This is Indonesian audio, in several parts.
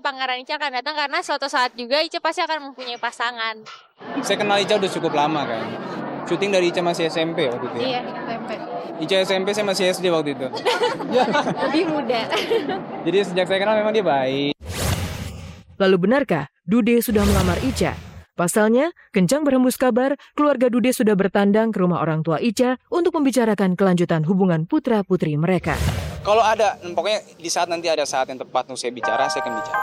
Pangeran Ica akan datang karena suatu saat juga Ica pasti akan mempunyai pasangan. Saya kenal Ica udah cukup lama kayaknya. Syuting dari Ica masih SMP waktu itu. Iya, SMP. Ica SMP, saya masih SD waktu itu. Lebih muda. Jadi sejak saya kenal memang dia baik. Lalu benarkah Dude sudah melamar Ica? Pasalnya, kencang berhembus kabar keluarga Dude sudah bertandang ke rumah orang tua Ica untuk membicarakan kelanjutan hubungan putra-putri mereka. Kalau ada, pokoknya di saat nanti ada saat yang tepat untuk saya bicara, saya akan bicara.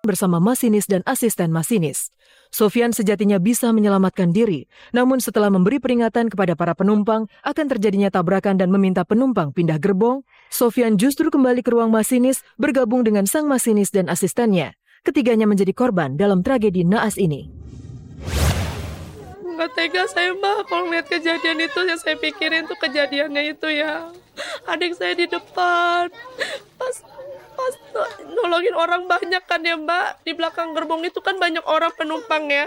Bersama masinis dan asisten masinis, Sofyan sejatinya bisa menyelamatkan diri. Namun setelah memberi peringatan kepada para penumpang akan terjadinya tabrakan dan meminta penumpang pindah gerbong, Sofyan justru kembali ke ruang masinis bergabung dengan sang masinis dan asistennya. Ketiganya menjadi korban dalam tragedi naas ini. Nggak tega saya mbak kalau melihat kejadian itu yang saya pikirin tuh kejadiannya itu ya. Adik saya di depan. Pas nolongin orang banyak kan ya mbak. Di belakang gerbong itu kan banyak orang penumpang ya.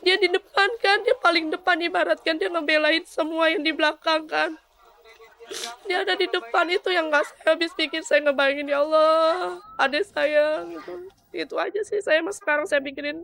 Dia di depan kan, dia paling depan ibaratkan dia ngebelain semua yang di belakang kan. Dia ada di depan itu yang nggak saya habis pikir, saya ngebayangin ya Allah adik saya gitu. Itu aja sih saya mas sekarang saya pikirin.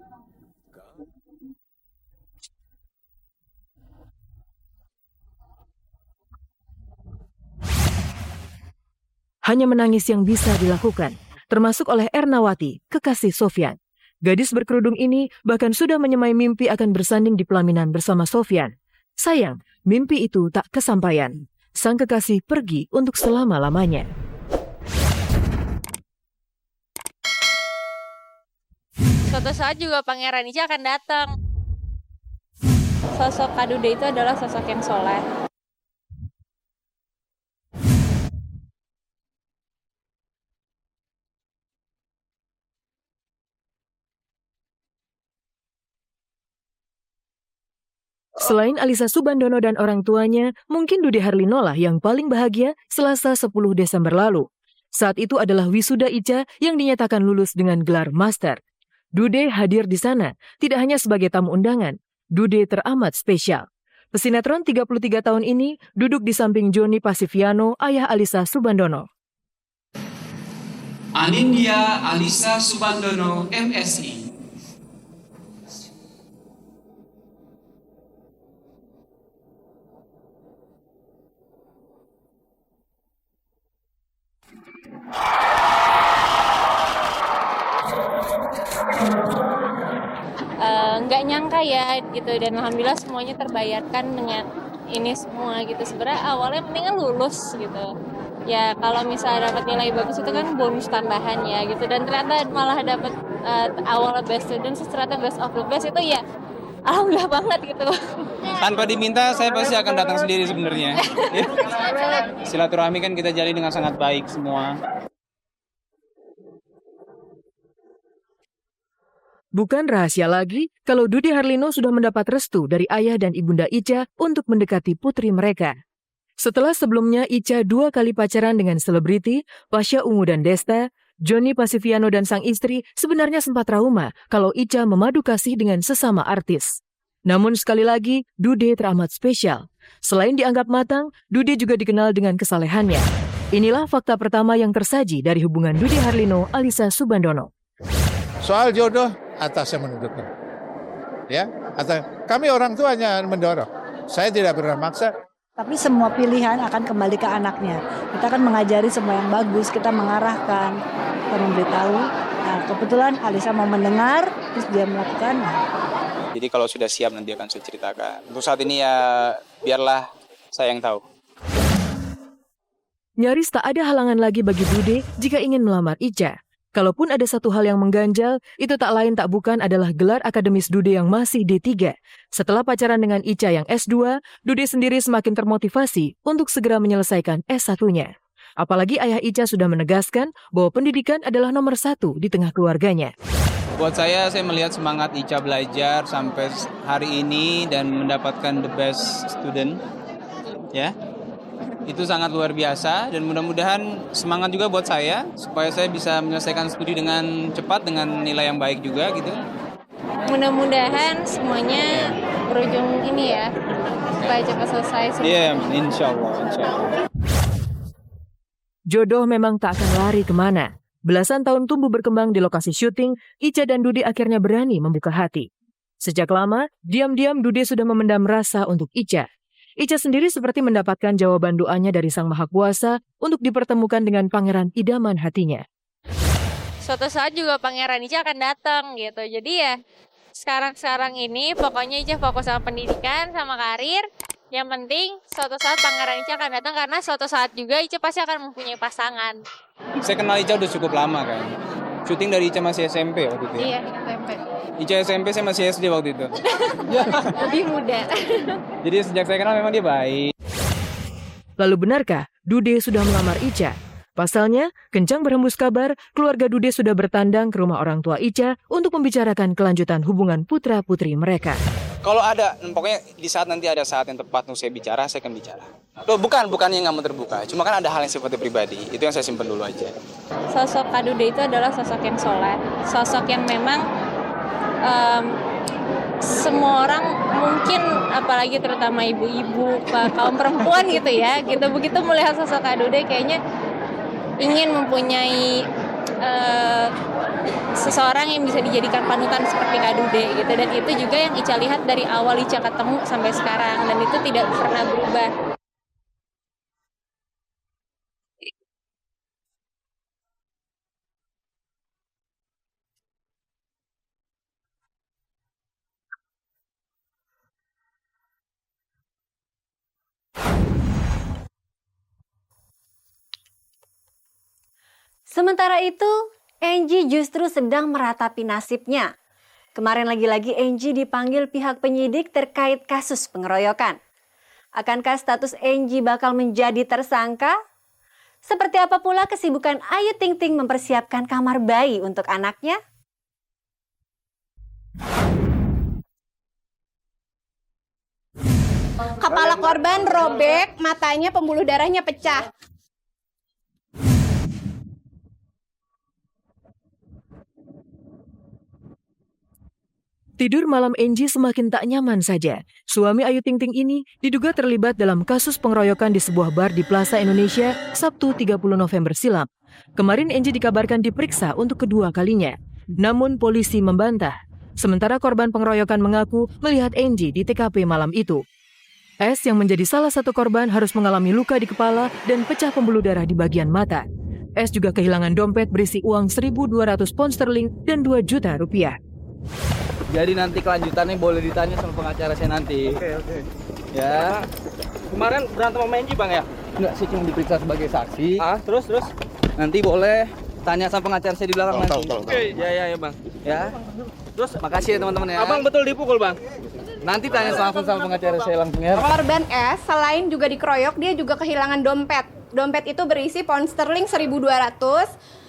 Hanya menangis yang bisa dilakukan, termasuk oleh Ernawati, kekasih Sofyan. Gadis berkerudung ini bahkan sudah menyemai mimpi akan bersanding di pelaminan bersama Sofyan. Sayang, mimpi itu tak kesampaian. Sang kekasih pergi untuk selama-lamanya. Suatu saat juga Pangeran Ica akan datang. Sosok Kak Dude itu adalah sosok yang soleh. Selain Alisa Subandono dan orang tuanya, mungkin Dude Harlino lah yang paling bahagia Selasa 10 Desember lalu. Saat itu adalah wisuda Ica yang dinyatakan lulus dengan gelar master. Dude hadir di sana, tidak hanya sebagai tamu undangan. Dude teramat spesial. Pesinetron 33 tahun ini duduk di samping Joni Pasifiano, ayah Alisa Subandono. Anindya Alisa Subandono, MSI. Nggak nyangka ya gitu, dan alhamdulillah semuanya terbayarkan dengan ini semua gitu. Sebenarnya awalnya mendingan lulus gitu ya, kalau misalnya dapat nilai bagus itu kan bonus tambahan ya gitu, dan ternyata malah dapat awalnya best student, ternyata best of the best, itu ya alhamdulillah banget gitu. Tanpa diminta, saya pasti akan datang sendiri sebenarnya. Silaturahmi kan kita jalin dengan sangat baik semua. Bukan rahasia lagi kalau Dude Harlino sudah mendapat restu dari ayah dan ibunda Ica untuk mendekati putri mereka. Setelah sebelumnya Ica 2 kali pacaran dengan selebriti, Pasha Ungu dan Desta, Joni Pasifiano dan sang istri sebenarnya sempat trauma kalau Ica memadu kasih dengan sesama artis. Namun sekali lagi, Dude teramat spesial. Selain dianggap matang, Dude juga dikenal dengan kesalehannya. Inilah fakta pertama yang tersaji dari hubungan Dude Harlino Alisa Subandono. Soal jodoh, atasnya menentukan. Ya, atas kami orang tuanya mendorong. Saya tidak pernah maksa. Tapi semua pilihan akan kembali ke anaknya. Kita akan mengajari semua yang bagus, kita mengarahkan, kita memberitahu. Nah, kebetulan Alisa mau mendengar, terus dia melakukan. Jadi kalau sudah siap nanti akan saya ceritakan. Untuk saat ini ya biarlah saya yang tahu. Nyaris tak ada halangan lagi bagi Dude jika ingin melamar Ica. Kalaupun ada satu hal yang mengganjal, itu tak lain tak bukan adalah gelar akademis Dude yang masih D3. Setelah pacaran dengan Ica yang S2, Dude sendiri semakin termotivasi untuk segera menyelesaikan S1-nya. Apalagi ayah Ica sudah menegaskan bahwa pendidikan adalah nomor 1 di tengah keluarganya. Buat saya melihat semangat Ica belajar sampai hari ini dan mendapatkan the best student. Ya. Itu sangat luar biasa dan mudah-mudahan semangat juga buat saya supaya saya bisa menyelesaikan studi dengan cepat dengan nilai yang baik juga gitu. Mudah-mudahan semuanya berujung ini ya, supaya cepat selesai. Iya, insya Allah. Jodoh memang tak akan lari kemana. Belasan tahun tumbuh berkembang di lokasi syuting, Ica dan Dude akhirnya berani membuka hati. Sejak lama, diam-diam Dude sudah memendam rasa untuk Ica. Ica sendiri seperti mendapatkan jawaban doanya dari Sang Maha Kuasa untuk dipertemukan dengan pangeran idaman hatinya. Suatu saat juga pangeran Ica akan datang gitu. Jadi ya sekarang ini pokoknya Ica fokus sama pendidikan, sama karir. Yang penting suatu saat pangeran Ica akan datang karena suatu saat juga Ica pasti akan mempunyai pasangan. Saya kenal Ica udah cukup lama kan. Syuting dari Ica masih SMP waktu itu ya. Iya, SMP. Ica SMP, saya masih SD waktu itu. Lebih muda. Jadi sejak saya kenal memang dia baik. Lalu benarkah Dude sudah melamar Ica? Pasalnya, kencang berhembus kabar, keluarga Dude sudah bertandang ke rumah orang tua Ica untuk membicarakan kelanjutan hubungan putra-putri mereka. Kalau ada, pokoknya di saat nanti ada saat yang tepat untuk saya bicara, saya akan bicara. Loh, bukannya nggak mau terbuka, cuma kan ada hal yang sifatnya pribadi, itu yang saya simpan dulu aja. Sosok Kak Dude itu adalah sosok yang soleh, sosok yang memang semua orang mungkin, apalagi terutama ibu-ibu, kaum perempuan gitu ya, gitu begitu melihat sosok Kak Dude kayaknya ingin mempunyai seseorang yang bisa dijadikan panutan seperti Kak Dude gitu, dan itu juga yang Ica lihat dari awal Ica ketemu sampai sekarang, dan itu tidak pernah berubah. Sementara itu, Angie justru sedang meratapi nasibnya. Kemarin lagi-lagi Angie dipanggil pihak penyidik terkait kasus pengeroyokan. Akankah status Angie bakal menjadi tersangka? Seperti apa pula kesibukan Ayu Ting Ting mempersiapkan kamar bayi untuk anaknya? Kepala korban robek, matanya pembuluh darahnya pecah. Tidur malam Angie semakin tak nyaman saja. Suami Ayu Ting Ting ini diduga terlibat dalam kasus pengeroyokan di sebuah bar di Plaza Indonesia Sabtu 30 November silam. Kemarin Angie dikabarkan diperiksa untuk kedua kalinya. Namun polisi membantah. Sementara korban pengeroyokan mengaku melihat Angie di TKP malam itu. S yang menjadi salah satu korban harus mengalami luka di kepala dan pecah pembuluh darah di bagian mata. S juga kehilangan dompet berisi uang 1.200 pound sterling dan 2 juta rupiah. Jadi nanti kelanjutannya boleh ditanya sama pengacara saya nanti. Oke. Ya. Kemarin berantem sama Angie Bang ya? Enggak sih, cuma diperiksa sebagai saksi. Terus? Nanti boleh tanya sama pengacara saya di belakang nanti. Oke. Ya Bang. Ya. Terus makasih ya teman-teman ya. Abang betul dipukul Bang? Nanti tanya langsung sama pengacara saya langsung ya. Korban S selain juga dikeroyok, dia juga kehilangan dompet. Dompet itu berisi pound sterling 1.200,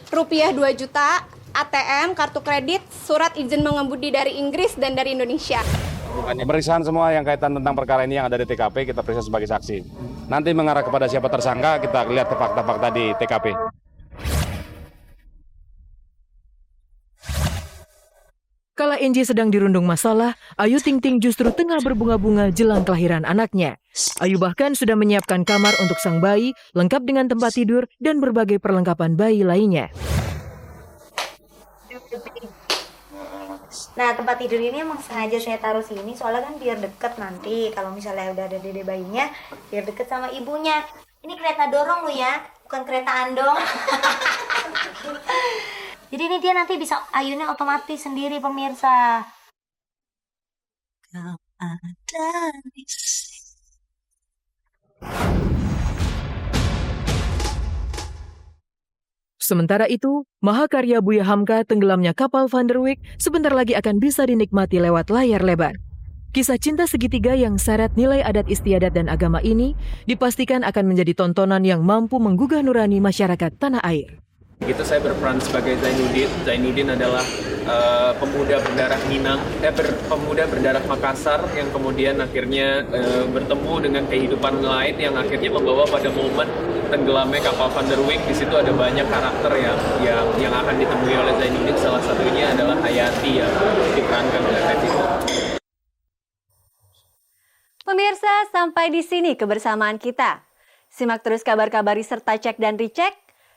rupiah 2 juta, ATM, kartu kredit, surat izin mengemudi dari Inggris dan dari Indonesia. Pemeriksaan semua yang kaitan tentang perkara ini yang ada di TKP kita periksa sebagai saksi. Nanti mengarah kepada siapa tersangka, kita lihat ke fakta-fakta di TKP. Kala Angie sedang dirundung masalah, Ayu Ting Ting justru tengah berbunga-bunga jelang kelahiran anaknya. Ayu bahkan sudah menyiapkan kamar untuk sang bayi, lengkap dengan tempat tidur dan berbagai perlengkapan bayi lainnya. Nah, tempat tidur ini emang sengaja saya taruh sini soalnya kan biar deket nanti kalau misalnya udah ada dede bayinya biar deket sama ibunya. Ini kereta dorong lo ya, bukan kereta andong. Jadi ini dia nanti bisa ayunnya otomatis sendiri pemirsa. Kau ada di sini. Sementara itu, mahakarya Buya Hamka tenggelamnya kapal Van der Wijk sebentar lagi akan bisa dinikmati lewat layar lebar. Kisah cinta segitiga yang syarat nilai adat istiadat dan agama ini dipastikan akan menjadi tontonan yang mampu menggugah nurani masyarakat tanah air. Itu saya berperan sebagai Zainuddin. Zainuddin adalah pemuda berdarah Minang, pemuda berdarah Makassar yang kemudian akhirnya bertemu dengan kehidupan lain yang akhirnya membawa pada momen tenggelamnya kapal Van der Wijk. Di situ ada banyak karakter yang akan ditemui oleh Zainuddin. Salah satunya adalah Hayati yang diperankan oleh Revito. Pemirsa, sampai di sini kebersamaan kita. Simak terus kabar-kabar serta cek dan recheck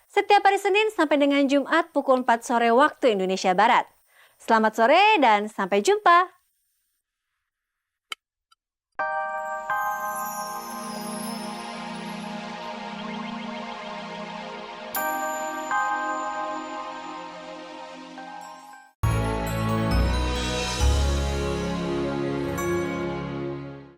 Setiap hari Senin sampai dengan Jumat pukul 4 sore waktu Indonesia Barat. Selamat sore dan sampai jumpa.